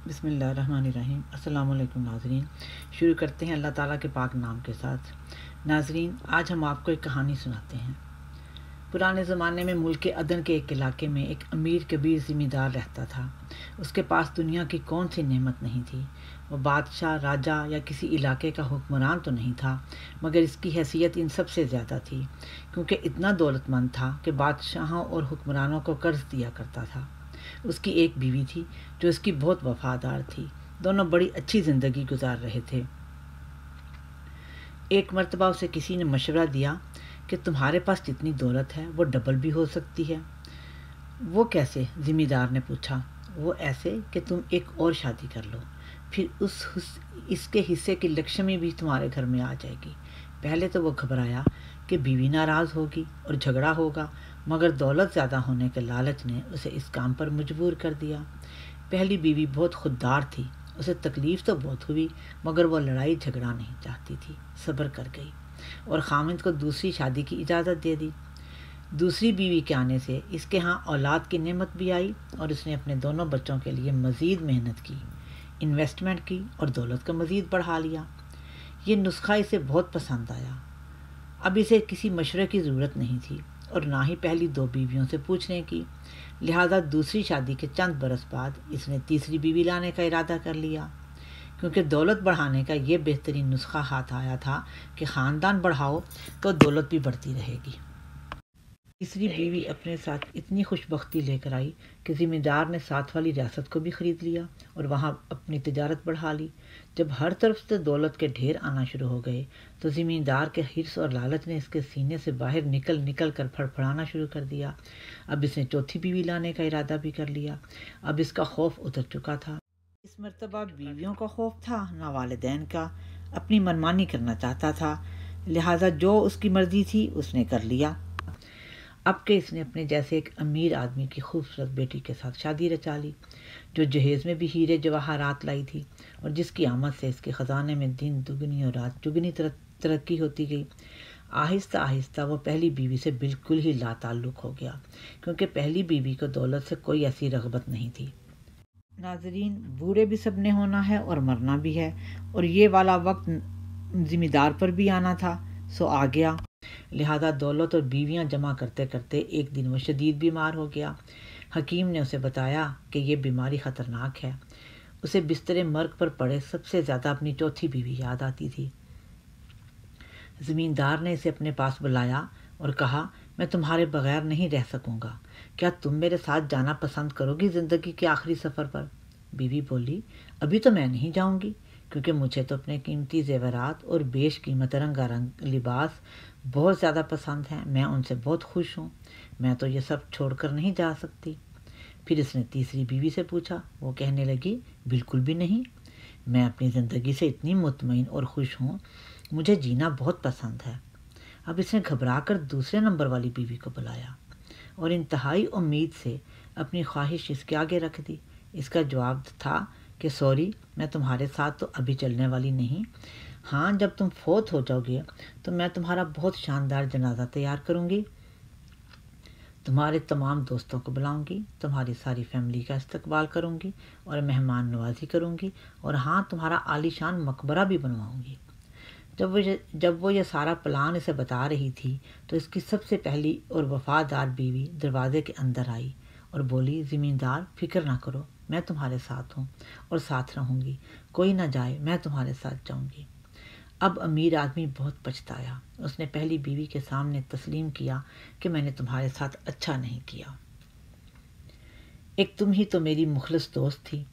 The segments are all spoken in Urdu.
بسم اللہ الرحمن الرحیم۔ السلام علیکم ناظرین، شروع کرتے ہیں اللہ تعالیٰ کے پاک نام کے ساتھ۔ ناظرین، آج ہم آپ کو ایک کہانی سناتے ہیں۔ پرانے زمانے میں ملک عدن کے ایک علاقے میں ایک امیر کبیر ذمہ دار رہتا تھا۔ اس کے پاس دنیا کی کون سی نعمت نہیں تھی۔ وہ بادشاہ، راجہ یا کسی علاقے کا حکمران تو نہیں تھا، مگر اس کی حیثیت ان سب سے زیادہ تھی، کیونکہ اتنا دولت مند تھا کہ بادشاہوں اور حکمرانوں کو قرض دیا کرتا تھا۔ اس کی ایک بیوی تھی جو اس کی بہت وفادار تھی۔ دونوں بڑی اچھی زندگی گزار رہے تھے۔ ایک مرتبہ اسے کسی نے مشورہ دیا کہ تمہارے پاس جتنی دولت ہے وہ ڈبل بھی ہو سکتی ہے۔ وہ کیسے؟ ذمہ دار نے پوچھا۔ وہ ایسے کہ تم ایک اور شادی کر لو، پھر اس کے حصے کی لکشمی بھی تمہارے گھر میں آ جائے گی۔ پہلے تو وہ گھبرایا کہ بیوی ناراض ہوگی اور جھگڑا ہوگا، مگر دولت زیادہ ہونے کے لالچ نے اسے اس کام پر مجبور کر دیا۔ پہلی بیوی بہت خوددار تھی، اسے تکلیف تو بہت ہوئی، مگر وہ لڑائی جھگڑا نہیں چاہتی تھی، صبر کر گئی اور خامند کو دوسری شادی کی اجازت دے دی۔ دوسری بیوی کے آنے سے اس کے ہاں اولاد کی نعمت بھی آئی اور اس نے اپنے دونوں بچوں کے لیے مزید محنت کی، انویسٹمنٹ کی اور دولت کو مزید بڑھا لیا۔ یہ نسخہ اسے بہت پسند آیا۔ اب اسے کسی مشورے کی ضرورت نہیں تھی اور نہ ہی پہلی دو بیویوں سے پوچھنے کی، لہذا دوسری شادی کے چند برس بعد اس نے تیسری بیوی لانے کا ارادہ کر لیا، کیونکہ دولت بڑھانے کا یہ بہترین نسخہ ہاتھ آیا تھا کہ خاندان بڑھاؤ تو دولت بھی بڑھتی رہے گی۔ تیسری بیوی اپنے ساتھ اتنی خوش بختی لے کر آئی کہ ذمہ دار نے ساتھ والی ریاست کو بھی خرید لیا اور وہاں اپنی تجارت بڑھا لی۔ جب ہر طرف سے دولت کے ڈھیر آنا شروع ہو گئے تو ذمہ دار کے حرص اور لالچ نے اس کے سینے سے باہر نکل کر پھڑپڑانا شروع کر دیا۔ اب اس نے چوتھی بیوی لانے کا ارادہ بھی کر لیا۔ اب اس کا خوف اتر چکا تھا۔ اس مرتبہ بیویوں کا خوف تھا نہ والدین کا۔ اپنی منمانی کرنا چاہتا تھا، لہٰذا جو اس کی مرضی تھی اس نے کر لیا۔ اب کہ اس نے اپنے جیسے ایک امیر آدمی کی خوبصورت بیٹی کے ساتھ شادی رچا لی، جو جہیز میں بھی ہیرے جواہرات لائی تھی اور جس کی آمد سے اس کے خزانے میں دن دگنی اور رات چگنی ترقی ہوتی گئی۔ آہستہ آہستہ وہ پہلی بیوی سے بالکل ہی لا تعلق ہو گیا، کیونکہ پہلی بیوی کو دولت سے کوئی ایسی رغبت نہیں تھی۔ ناظرین، بوڑھے بھی سب نے ہونا ہے اور مرنا بھی ہے، اور یہ والا وقت ذمہ دار پر بھی آنا تھا، سو آ گیا۔ لہذا دولت اور بیویاں جمع کرتے کرتے ایک دن وہ شدید بیمار ہو گیا۔ حکیم نے اسے بتایا کہ یہ بیماری خطرناک ہے۔ اسے بستر مرگ پر پڑے سب سے زیادہ اپنی چوتھی بیوی یاد آتی تھی۔ زمیندار نے اسے اپنے پاس بلایا اور کہا، میں تمہارے بغیر نہیں رہ سکوں گا، کیا تم میرے ساتھ جانا پسند کرو گی زندگی کے آخری سفر پر؟ بیوی بولی، ابھی تو میں نہیں جاؤں گی، کیونکہ مجھے تو اپنے قیمتی زیورات اور بیش قیمت رنگا رنگ لباس بہت زیادہ پسند ہیں، میں ان سے بہت خوش ہوں، میں تو یہ سب چھوڑ کر نہیں جا سکتی۔ پھر اس نے تیسری بیوی سے پوچھا۔ وہ کہنے لگی، بالکل بھی نہیں، میں اپنی زندگی سے اتنی مطمئن اور خوش ہوں، مجھے جینا بہت پسند ہے۔ اب اس نے گھبرا کر دوسرے نمبر والی بیوی کو بلایا اور انتہائی امید سے اپنی خواہش اس کے آگے رکھ دی۔ اس کا جواب تھا کہ سوری، میں تمہارے ساتھ تو ابھی چلنے والی نہیں، ہاں جب تم فوت ہو جاؤ گے تو میں تمہارا بہت شاندار جنازہ تیار کروں گی، تمہارے تمام دوستوں کو بلاؤں گی، تمہاری ساری فیملی کا استقبال کروں گی اور مہمان نوازی کروں گی، اور ہاں تمہارا عالی شان مقبرہ بھی بنواؤں گی۔ جب وہ یہ سارا پلان اسے بتا رہی تھی تو اس کی سب سے پہلی اور وفادار بیوی دروازے کے اندر آئی اور بولی، زمیندار فکر نہ کرو، میں تمہارے ساتھ ہوں اور ساتھ رہوں گی، کوئی نہ جائے، میں تمہارے ساتھ جاؤں گی۔ اب امیر آدمی بہت پچھتایا۔ اس نے پہلی بیوی کے سامنے تسلیم کیا کہ میں نے تمہارے ساتھ اچھا نہیں کیا، ایک تم ہی تو میری مخلص دوست تھی۔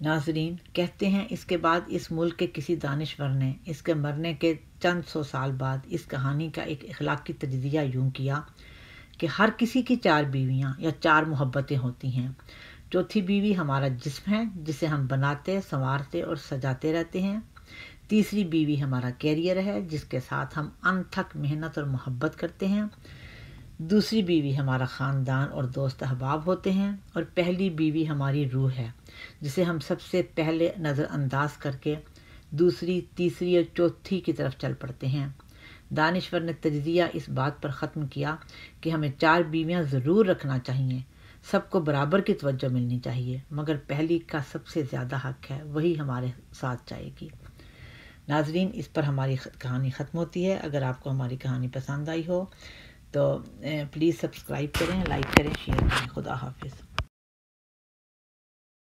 ناظرین، کہتے ہیں اس کے بعد اس ملک کے کسی دانشور نے اس کے مرنے کے چند سو سال بعد اس کہانی کا ایک اخلاقی تجزیہ یوں کیا کہ ہر کسی کی چار بیویاں یا چار محبتیں ہوتی ہیں۔ چوتھی بیوی ہمارا جسم ہے جسے ہم بناتے، سنوارتے اور سجاتے رہتے ہیں۔ تیسری بیوی ہمارا کیریئر ہے جس کے ساتھ ہم انتھک محنت اور محبت کرتے ہیں۔ دوسری بیوی ہمارا خاندان اور دوست احباب ہوتے ہیں، اور پہلی بیوی ہماری روح ہے جسے ہم سب سے پہلے نظر انداز کر کے دوسری، تیسری اور چوتھی کی طرف چل پڑتے ہیں۔ دانشور نے تجزیہ اس بات پر ختم کیا کہ ہمیں چار بیویاں ضرور رکھنا چاہیے، سب کو برابر کی توجہ ملنی چاہیے، مگر پہلی کا سب سے زیادہ حق ہے، وہی ہمارے ساتھ جائے گی۔ ناظرین، اس پر ہماری کہانی ختم ہوتی ہے۔ اگر آپ کو ہماری کہانی پسند آئی ہو تو پلیز سبسکرائب کریں، لائک کریں، شیئر کریں۔ خدا حافظ۔